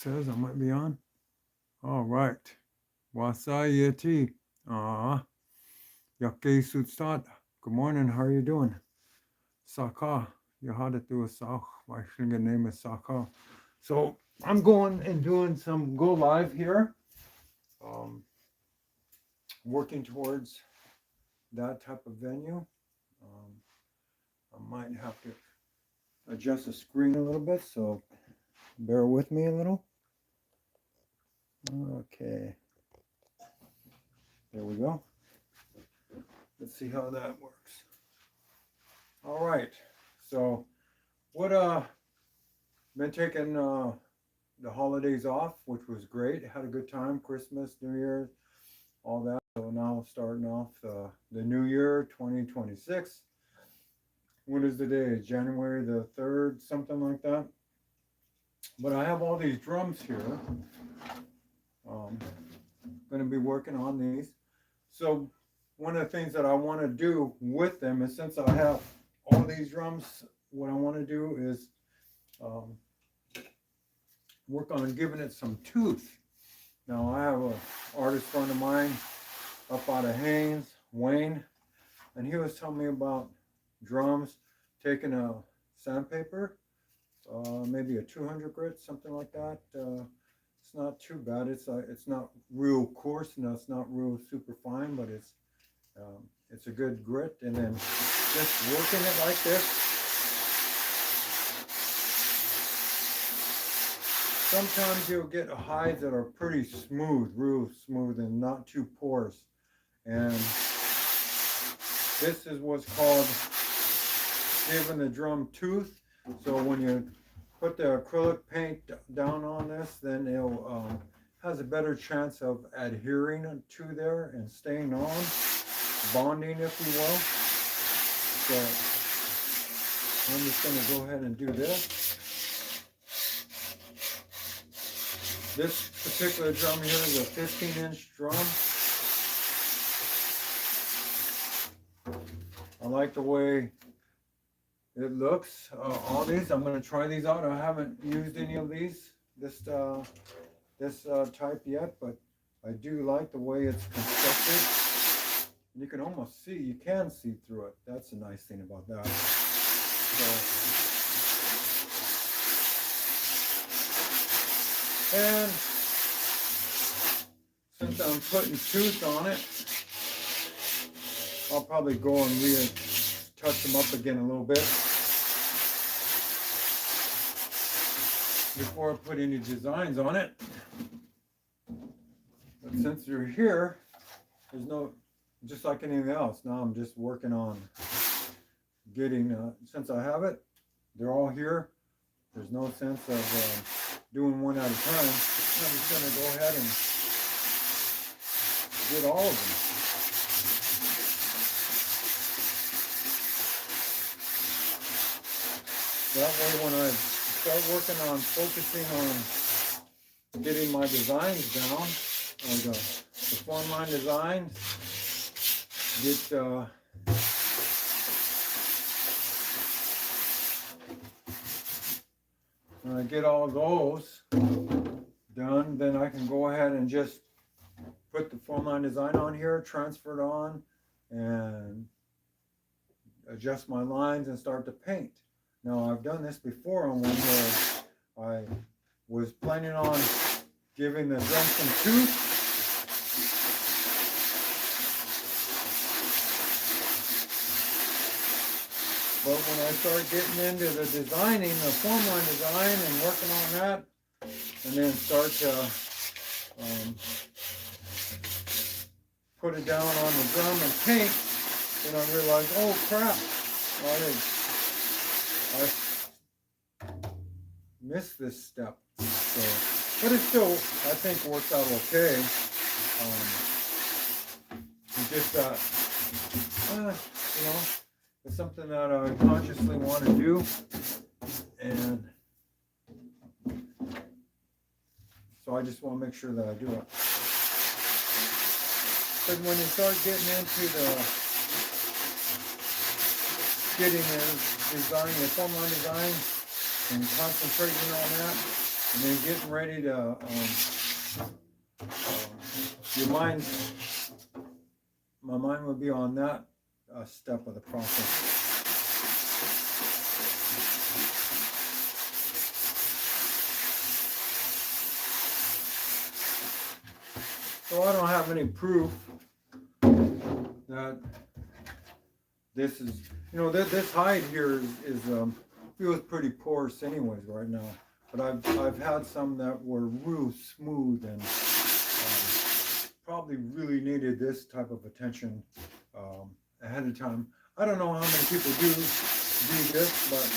says I might be on. All right. Wasayeti. Yake sutsat. Good morning. How are you doing? Saka. Yahadatu Asach. My Shinga name is Saka. So I'm going and doing some go live here. Working towards that type of venue. I might have to adjust the screen a little bit, so bear with me a little. Okay. There we go. Let's see how that works. All right. So been taking the holidays off, which was great. Had a good time, Christmas, New Year's, all that. So now starting off the new year, 2026. What is the day? January the 3rd, something like that. But I have all these drums here. Going to be working on these. So one of the things that I want to do with them is, since I have all these drums, what I want to do is work on giving it some tooth. Now I have an artist friend of mine up out of Haynes, Wayne, and he was telling me about drums, taking a sandpaper, maybe a 200 grit, something like that. It's not too bad. It's not real coarse, and it's not real super fine, but it's a good grit. And then just working it like this. Sometimes you'll get hides that are pretty smooth, real smooth, and not too porous. And this is what's called giving the drum tooth. So when you put the acrylic paint down on this, then it has a better chance of adhering to there and staying on, bonding, if you will. So I'm just going to go ahead and do this. This particular drum here is a 15-inch drum. I like the way it looks. All these, I'm going to try these out. I haven't used any of these, this type yet, but I do like the way it's constructed. You can almost see, you can see through it. That's a nice thing about that. And since I'm putting tooth on it, I'll probably go and touch them up again a little bit before I put any designs on it. But since they're here, there's no, just like anything else, now I'm just working on getting, since I have it, they're all here. There's no sense of doing one at a time. I'm just going to go ahead and get all of them. That way when I start working on focusing on getting my designs down, or the form line designs, when I get all those done, then I can go ahead and just put the form line design on here, transfer it on, and adjust my lines and start to paint. Now I've done this before on one where I was planning on giving the drum some tooth. But when I start getting into the designing, the form line design, and working on that, and then start to put it down on the drum and paint, then I realize, oh crap, I missed this step. So, but it still, I think, works out okay. Just you know, it's something that I consciously want to do, and so I just want to make sure that I do it. Because when you start getting into getting the design, the form line design, and concentrating on that, and then getting ready to your mind, my mind would be on that step of the process. So I don't have any proof that this is, you know, this hide here is feels pretty porous anyways right now. But I've had some that were real smooth and probably really needed this type of attention ahead of time. I don't know how many people do this, but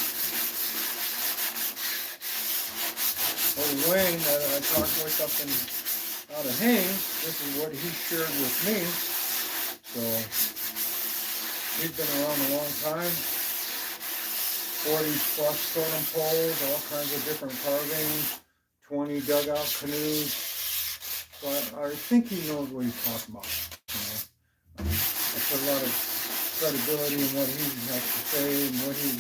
old Wayne that I talked with up in out of Haines, this is what he shared with me. So he's been around a long time. 40 plus totem poles, all kinds of different carvings, 20 dugout canoes. So I think he knows what he's talking about. You know? I put a lot of credibility in what he has to say and what he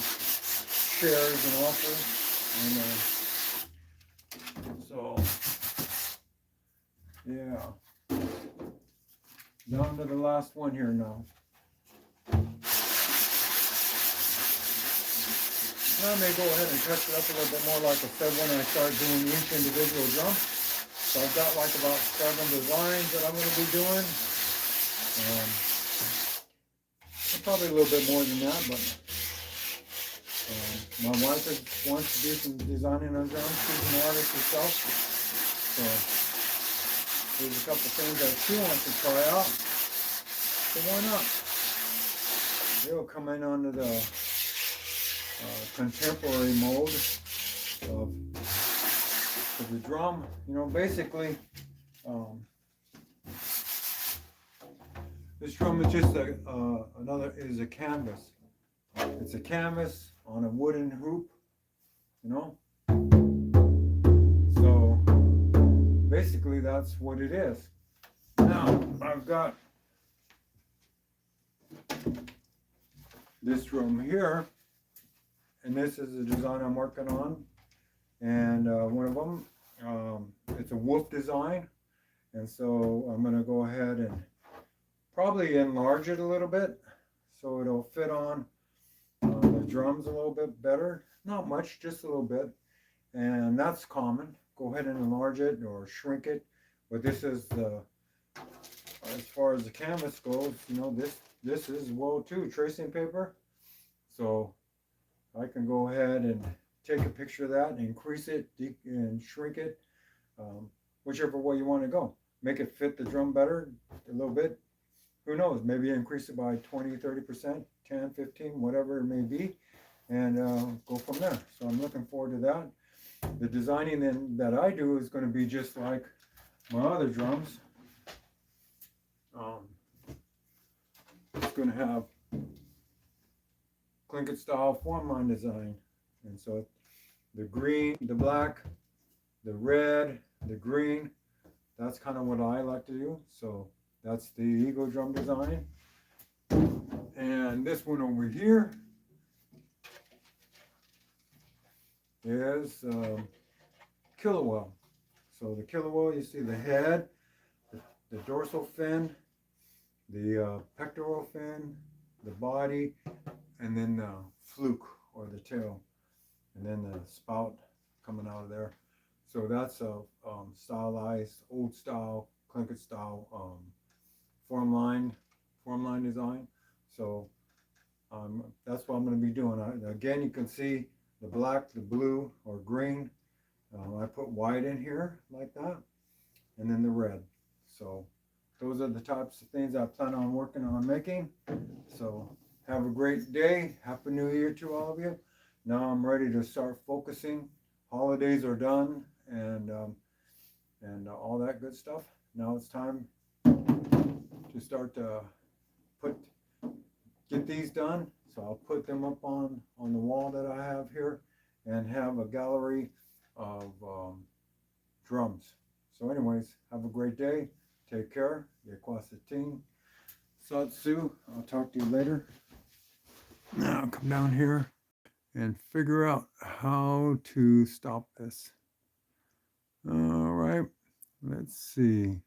shares and offers. And so, yeah. Down to the last one here now. I may go ahead and touch it up a little bit more, like I said, when I start doing each individual drum. So I've got like about 7 designs that I'm going to be doing. Probably a little bit more than that, but my wife wants to do some designing on drums. She's an artist herself. So there's a couple things that she wants to try out. So why not? They'll come in under the contemporary mode of the drum. You know, basically this drum is just is a canvas. It's a canvas on a wooden hoop, you know. So basically that's what it is. Now I've got this drum here, and this is the design I'm working on, and one of them, it's a wolf design, and so I'm going to go ahead and probably enlarge it a little bit so it'll fit on the drums a little bit better. Not much, just a little bit, and that's common. Go ahead and enlarge it or shrink it, but this is the, as far as the canvas goes, you know, this is WO2 tracing paper, so I can go ahead and take a picture of that and increase it and shrink it, whichever way you want to go. Make it fit the drum better a little bit. Who knows, maybe increase it by 20, 30%, 10, 15, whatever it may be, and go from there. So I'm looking forward to that. The designing then that I do is going to be just like my other drums. It's going to have Tlingit style form line design, and so the green, the black, the red, the green, that's kind of what I like to do. So that's the Eagle drum design. And this one over here is killer whale. So the killer whale, you see the head, the dorsal fin, the pectoral fin, the body, and then the fluke or the tail, and then the spout coming out of there. So that's a stylized, old style, Tlingit style form line design. So that's what I'm going to be doing. Again, you can see the black, the blue, or green. I put white in here like that, and then the red. So those are the types of things I plan on working on making. So have a great day. Happy New Year to all of you. Now I'm ready to start focusing. Holidays are done, and all that good stuff. Now it's time to start to get these done. So I'll put them up on the wall that I have here, and have a gallery of drums. So anyways, have a great day. Take care. Kaasteen. Satsu. I'll talk to you later. Now come down here and figure out how to stop this. Let's see.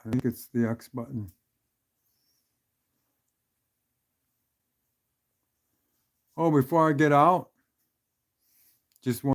I think it's the X button. Oh, before I get out, just want